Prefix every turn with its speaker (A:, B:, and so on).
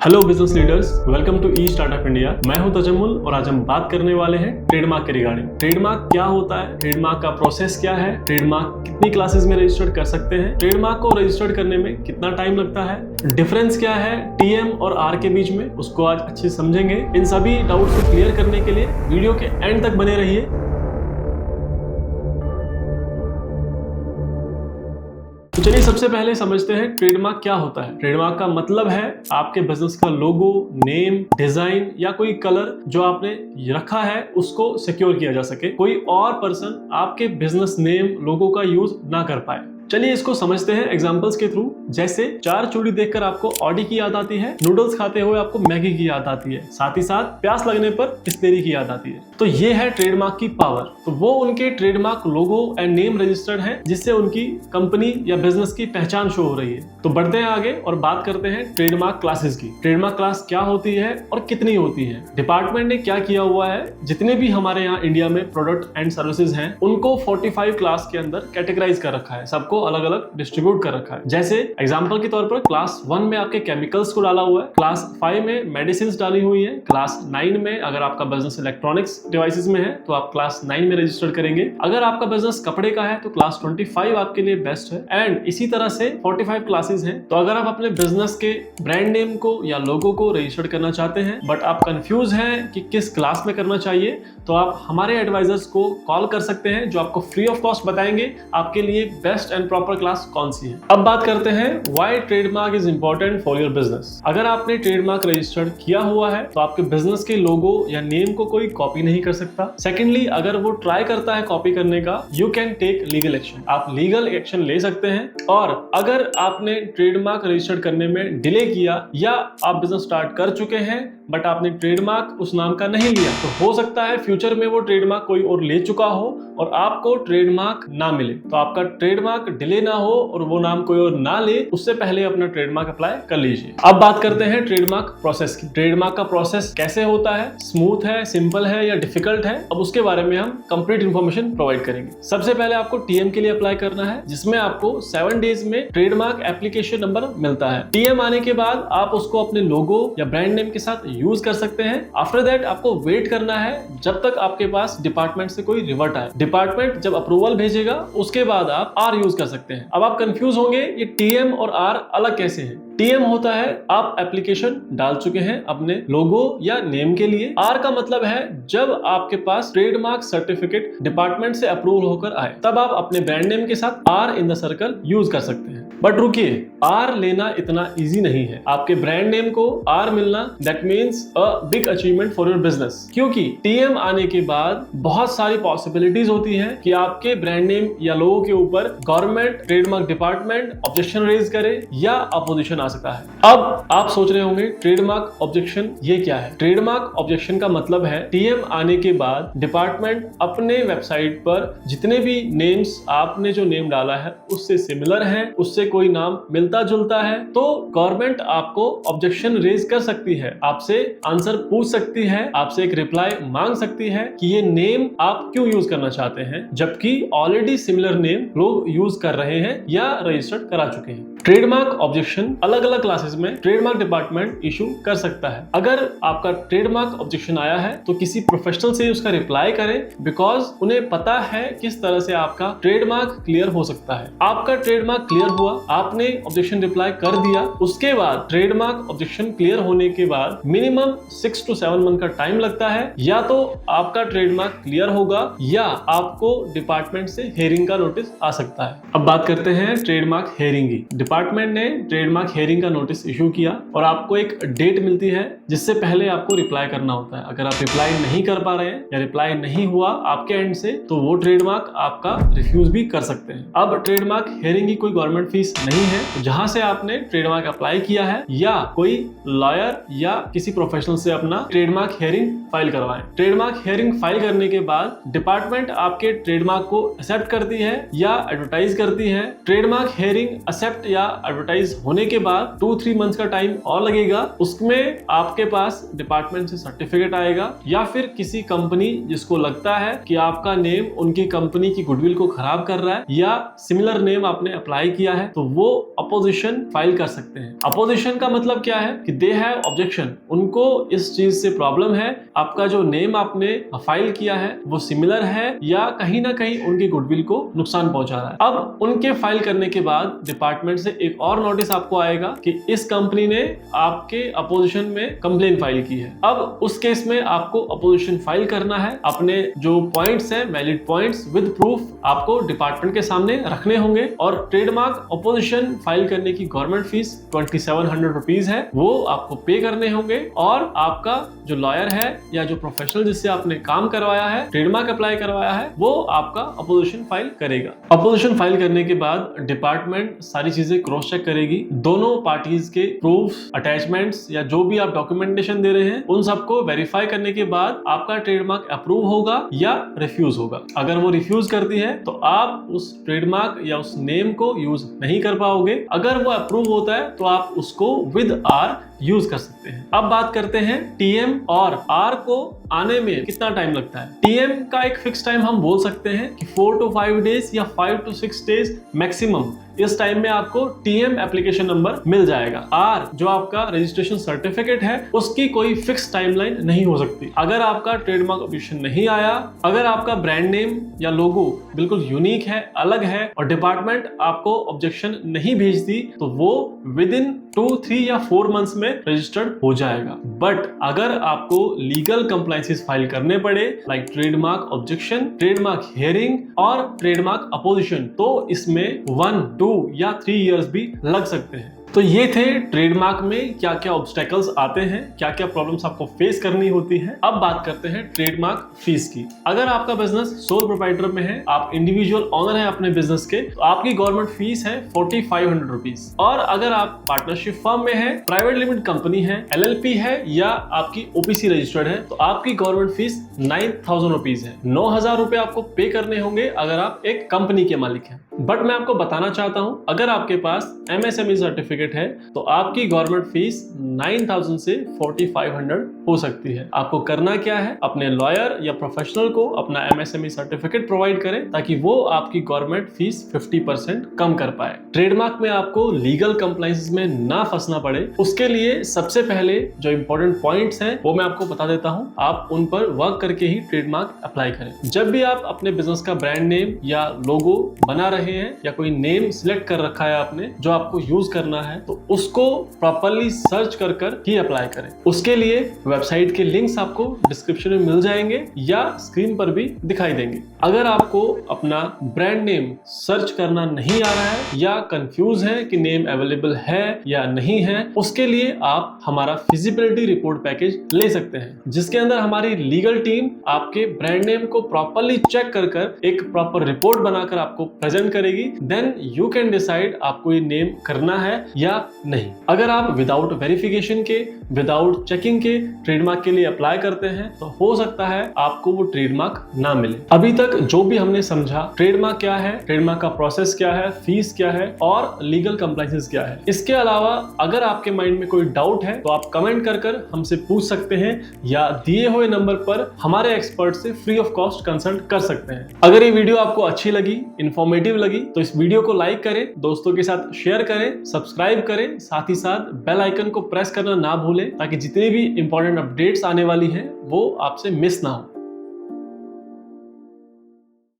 A: Hello business leaders, welcome to E startup India. मैं हूं तजम्मुल और आज हम बात करने वाले हैं ट्रेडमार्क के रिगार्डिंग। ट्रेडमार्क क्या होता है, ट्रेडमार्क का प्रोसेस क्या है, ट्रेडमार्क कितनी क्लासेस में रजिस्टर्ड कर सकते हैं, ट्रेडमार्क को रजिस्टर्ड करने में कितना टाइम लगता है, डिफरेंस क्या है टीएम और आर के बीच में, उसको आज अच्छे से समझेंगे। इन सभी डाउट्स को क्लियर करने के लिए वीडियो के एंड तक बने रहिए। तो चलिए सबसे पहले समझते हैं ट्रेडमार्क क्या होता है। ट्रेडमार्क का मतलब है आपके बिजनेस का लोगो, नेम, डिजाइन या कोई कलर जो आपने रखा है उसको सिक्योर किया जा सके, कोई और पर्सन आपके बिजनेस नेम, लोगो का यूज ना कर पाए। चलिए इसको समझते हैं एग्जांपल्स के थ्रू। जैसे चार चूड़ी देखकर आपको ऑडी की याद आती है, नूडल्स खाते हुए आपको मैगी की याद आती है, साथ ही साथ प्यास लगने पर बिस्लेरी की याद आती है। तो ये है ट्रेडमार्क की पावर। तो वो उनके trademark logo and name registered है जिससे उनकी कंपनी या बिजनेस की पहचान शो हो रही है। तो बढ़ते हैं आगे और बात करते हैं ट्रेडमार्क क्लासेस की। ट्रेडमार्क क्लास क्या होती है और कितनी होती है। डिपार्टमेंट ने क्या किया हुआ है, जितने भी हमारे यहाँ इंडिया में प्रोडक्ट एंड सर्विसेज हैं उनको 45 क्लास के अंदर कैटेगराइज कर रखा है, सबको अलग अलग डिस्ट्रीब्यूट कर रखा है। जैसे एग्जांपल के तौर पर क्लास 1 में आपके केमिकल्स को डाला हुआ है, क्लास 5 में मेडिसिन डाली हुई है, क्लास 9 में अगर आपका बिजनेस इलेक्ट्रॉनिक्स डिवाइसेस में है तो आप क्लास 9 में रजिस्टर करेंगे। अगर आपका बिजनेस कपड़े का है तो क्लास 25 आपके लिए बेस्ट है। एंड इसी तरह से 45 क्लासेस हैं। तो अगर आप अपने बिजनेस के ब्रांड नेम को या लोगो को रजिस्टर करना चाहते हैं बट आप कंफ्यूज हैं कि किस क्लास में करना चाहिए, तो आप हमारे एडवाइजर्स को कॉल कर सकते हैं जो आपको फ्री ऑफ कॉस्ट बताएंगे आपके लिए बेस्ट एंड प्रॉपर क्लास कौन सी है। अब बात करते हैं why trademark is important for your business. अगर आपने ट्रेडमार्क रजिस्टर्ड किया हुआ है तो आपके बिजनेस के लोगो या नेम को कोई कॉपी नहीं कर सकता। सेकेंडली, अगर वो ट्राई करता है कॉपी करने का, you can take legal action. आप लीगल एक्शन ले सकते हैं। और अगर आपने ट्रेडमार्क रजिस्टर्ड करने में डिले किया या आप बिजनेस स्टार्ट कर चुके हैं बट आपने ट्रेडमार्क उस नाम का नहीं लिया, तो हो सकता है फ्यूचर में वो ट्रेडमार्क कोई और ले चुका हो और आपको ट्रेडमार्क ना मिले। तो आपका ट्रेडमार्क डिले ना हो और वो नाम कोई और ना ले, उससे पहले अपना ट्रेडमार्क अप्लाई कर लीजिए। अब बात करते हैं ट्रेडमार्क प्रोसेस की। ट्रेडमार्क का प्रोसेस कैसे होता है, स्मूथ है, सिंपल है या डिफिकल्ट है, अब उसके बारे में हम कंप्लीट इन्फॉर्मेशन प्रोवाइड करेंगे। सबसे पहले आपको टीएम के लिए अप्लाई करना है, जिसमें आपको 7 डेज में ट्रेडमार्क एप्लीकेशन नंबर मिलता है। टीएम आने के बाद आप उसको अपने लोगो या ब्रांड नेम के साथ यूज कर सकते हैं। आफ्टर दैट आपको वेट करना है जब तक आपके पास डिपार्टमेंट से कोई रिवर्ट आए। डिपार्टमेंट जब अप्रूवल भेजेगा उसके बाद आप आर यूज कर सकते हैं। अब आप कंफ्यूज होंगे ये टीएम और आर अलग कैसे है। टीएम होता है आप एप्लीकेशन डाल चुके हैं अपने लोगो या नेम के लिए। आर का मतलब है जब आपके पास ट्रेडमार्क सर्टिफिकेट डिपार्टमेंट से अप्रूवल होकर आए, तब आप अपने ब्रांड नेम के साथ R in the circle use कर सकते हैं। बट रुकिए, आर लेना इतना इजी नहीं है। आपके ब्रांड नेम को आर मिलना that means a big achievement for your business, क्योंकि टीएम आने के बाद बहुत सारी पॉसिबिलिटीज होती हैं कि आपके ब्रांड नेम या लोगो के ऊपर government, trademark department objection raise करे या अपोजिशन आ सकता है। अब आप सोच रहे होंगे ट्रेडमार्क ऑब्जेक्शन ये क्या है। ट्रेडमार्क ऑब्जेक्शन का मतलब है टीएम आने के बाद डिपार्टमेंट अपने वेबसाइट पर जितने भी नेम्स, आपने जो नेम डाला है उससे सिमिलर है, उससे कोई नाम मिलता जुलता है, तो गवर्नमेंट आपको ऑब्जेक्शन रेज कर सकती है, आपसे आंसर पूछ सकती है, आपसे एक रिप्लाई मांग सकती है कि ये नेम आप क्यों यूज करना चाहते हैं, जबकि ऑलरेडी सिमिलर नेम लोग यूज कर रहे हैं या रजिस्टर्ड करा चुके हैं। ट्रेडमार्क ऑब्जेक्शन अलग अलग क्लासेस में ट्रेडमार्क डिपार्टमेंट इशू कर सकता है। अगर आपका ट्रेडमार्क ऑब्जेक्शन आया है तो किसी प्रोफेशनल से उसका रिप्लाई करें, बिकॉज उन्हें पता है किस तरह से आपका ट्रेडमार्क क्लियर हो सकता है। आपका ट्रेडमार्क क्लियर हुआ, आपने ऑब्जेक्शन रिप्लाई कर दिया, उसके बाद ट्रेडमार्क ऑब्जेक्शन क्लियर होने के बाद मिनिमम 6 to 7 मंथ का टाइम लगता है। या तो आपका ट्रेडमार्क क्लियर होगा या आपको डिपार्टमेंट से हेयरिंग का नोटिस आ सकता है। अब बात करते हैं ट्रेडमार्क हेयरिंग की। डिपार्टमेंट ने ट्रेडमार्क हेयरिंग का नोटिस इशू किया और आपको एक डेट मिलती है जिससे पहले आपको रिप्लाई करना होता है। अगर आप रिप्लाई नहीं कर पा रहे हैं या रिप्लाई नहीं हुआ आपके एंड से, तो वो ट्रेडमार्क आपका रिफ्यूज भी कर सकते हैं। अब ट्रेडमार्क हेयरिंग की कोई गवर्नमेंट फीस नहीं है, तो जहां से आपने ट्रेडमार्क अप्लाई किया है या कोई लॉयर या किसी प्रोफेशनल से अपना ट्रेडमार्क हेयरिंग फाइल करवाएं। ट्रेडमार्क हेयरिंग फाइल करने के बाद डिपार्टमेंट आपके ट्रेडमार्क को एक्सेप्ट करती है या एडवर्टाइज करती है। ट्रेडमार्क हेयरिंग एक्सेप्ट या या एडवर्टाइज होने के बाद 2-3 मंथ्स का टाइम और लगेगा। उसमें आपके पास डिपार्टमेंट से सर्टिफिकेट आएगा, या फिर किसी कंपनी जिसको लगता है कि आपका नेम उनकी कंपनी की गुडविल को खराब कर रहा है या सिमिलर नेम आपने अप्लाई किया है, तो वो अपोजिशन फाइल कर सकते हैं। अपोजिशन का मतलब क्या है कि दे हैव ऑब्जेक्शन, उनको इस चीज से प्रॉब्लम है, आपका जो नेम आपने फाइल किया है वो सिमिलर है या कहीं ना कहीं उनकी गुडविल को नुकसान पहुंचा रहा है। अब उनके फाइल करने के बाद डिपार्टमेंट से एक और नोटिस आपको आएगा कि इस कंपनी ने आपके अपोजिशन में कंप्लेन फाइल की है। अब उस केस में आपको अपोजिशन फाइल करना है, अपने जो पॉइंट्स हैं, वैलिड पॉइंट्स विद प्रूफ आपको डिपार्टमेंट के सामने रखने होंगे। और ट्रेडमार्क अपोजिशन फाइल करने की गवर्नमेंट फीस 2700 रुपीज है, वो आपको पे करने होंगे। और आपका जो लॉयर है या जो प्रोफेशनल जिससे आपने काम करवाया है, ट्रेडमार्क अप्लाई करवाया है, वो आपका अपोजिशन फाइल करेगा। अपोजिशन फाइल करने के बाद डिपार्टमेंट सारी चीजें क्रॉस चेक करेगी, दोनों पार्टीज के प्रूफ, अटैचमेंट्स या जो भी आप डॉक्यूमेंटेशन दे रहे हैं उन सबको वेरीफाई करने के बाद आपका ट्रेडमार्क अप्रूव होगा या रिफ्यूज होगा। अगर वो रिफ्यूज करती है तो आप उस ट्रेडमार्क या उस नेम को यूज नहीं कर पाओगे। अगर वो अप्रूव होता है तो आप उसको विद आर यूज कर सकते हैं। अब बात करते हैं टीएम और आर को आने में कितना टाइम लगता है। टीएम का एक फिक्स टाइम हम बोल सकते हैं कि 4 to 5 डेज या 5 to 6 डेज मैक्सिमम, इस टाइम में आपको टीएम एप्लीकेशन नंबर मिल जाएगा। आर जो आपका रजिस्ट्रेशन सर्टिफिकेट है उसकी कोई फिक्स टाइमलाइन नहीं हो सकती। अगर आपका ट्रेडमार्क ऑब्जेक्शन नहीं आया, अगर आपका ब्रांड नेम या लोगो बिल्कुल यूनिक है, अलग है और डिपार्टमेंट आपको ऑब्जेक्शन नहीं भेजती, तो वो विद इन 2, 3 या 4 मंथ्स में रजिस्टर्ड हो जाएगा। बट अगर आपको लीगल कंप्लायंसेस फाइल करने पड़े like trademark objection, trademark hearing और ट्रेडमार्क अपोजिशन, तो इसमें 1, 2 या 3 इयर्स भी लग सकते हैं। तो ये थे ट्रेडमार्क में क्या क्या ऑब्स्टेकल्स आते हैं, क्या क्या प्रॉब्लम्स आपको फेस करनी होती हैं। अब बात करते हैं ट्रेडमार्क फीस की। अगर आपका बिजनेस सोल प्रोप्राइटर में है, आप इंडिविजुअल ऑनर हैं अपने बिजनेस के, तो आपकी गवर्नमेंट फीस है 4500 रुपीज। और अगर आप पार्टनरशिप फर्म में है, प्राइवेट लिमिटेड कंपनी है, LLP है या आपकी OPC रजिस्टर्ड है, तो आपकी गवर्नमेंट फीस 9000 रुपीज है। 9000 रुपए आपको पे करने होंगे अगर आप एक कंपनी के मालिक हैं। बट मैं आपको बताना चाहता हूं, अगर आपके पास MSME सर्टिफिकेट है तो आपकी गवर्नमेंट फीस 9000 से 4500 हो सकती है। आपको करना क्या है, अपने लॉयर या प्रोफेशनल को अपना MSME सर्टिफिकेट प्रोवाइड करें ताकि वो आपकी गवर्नमेंट फीस 50% कम कर पाए। ट्रेडमार्क में आपको लीगल कंप्लायंसेस में ना फंसना पड़े, उसके लिए सबसे पहले जो इंपॉर्टेंट पॉइंट्स हैं वो मैं आपको बता देता हूं, आप उन पर वर्क करके ही ट्रेडमार्क अप्लाई करें। जब भी आप अपने बिजनेस का ब्रांड नेम या लोगो बना रहे हैं या कोई नेम सिलेक्ट कर रखा है आपने जो आपको यूज करना है, तो उसको प्रॉपर्ली सर्च कर ही अप्लाई करें। उसके लिए वेबसाइट के लिंक्स आपको डिस्क्रिप्शन में मिल जाएंगे या स्क्रीन पर भी दिखाई देंगे। अगर आपको अपना ब्रांड नेम सर्च करना नहीं आ रहा है या कंफ्यूज है कि नेम अवेलेबल है या नहीं है, उसके लिए आप हमारा फिजिबिलिटी रिपोर्ट पैकेज ले सकते हैं, जिसके अंदर हमारी लीगल टीम आपके ब्रांड नेम को प्रॉपर्ली चेक कर एक प्रॉपर रिपोर्ट बनाकर आपको प्रेजेंट करेगी। देन यू कैन डिसाइड आपको ये नेम करना है या नहीं। अगर आप विदाउट वेरिफिकेशन के, विदाउट चेकिंग के ट्रेडमार्क के लिए अप्लाई करते हैं तो हो सकता है आपको वो ट्रेडमार्क ना मिले। अभी तक जो भी हमने समझा, ट्रेडमार्क क्या है, ट्रेडमार्क का प्रोसेस क्या है, फीस क्या है और लीगल कंप्लायंसेस क्या है। इसके अलावा अगर आपके माइंड में कोई डाउट है तो आप कमेंट कर हमसे पूछ सकते हैं या दिए हुए नंबर पर हमारे एक्सपर्ट से फ्री ऑफ कॉस्ट कंसल्ट कर सकते हैं। अगर ये वीडियो आपको अच्छी लगी, इंफॉर्मेटिव लगी, तो इस वीडियो को लाइक करें, दोस्तों के साथ शेयर करें, सब्सक्राइब करें, साथ ही साथ बेल आइकन को प्रेस करना ना भूलें ताकि जितनी भी इंपॉर्टेंट अपडेट्स आने वाली हैं वो आपसे मिस ना हो।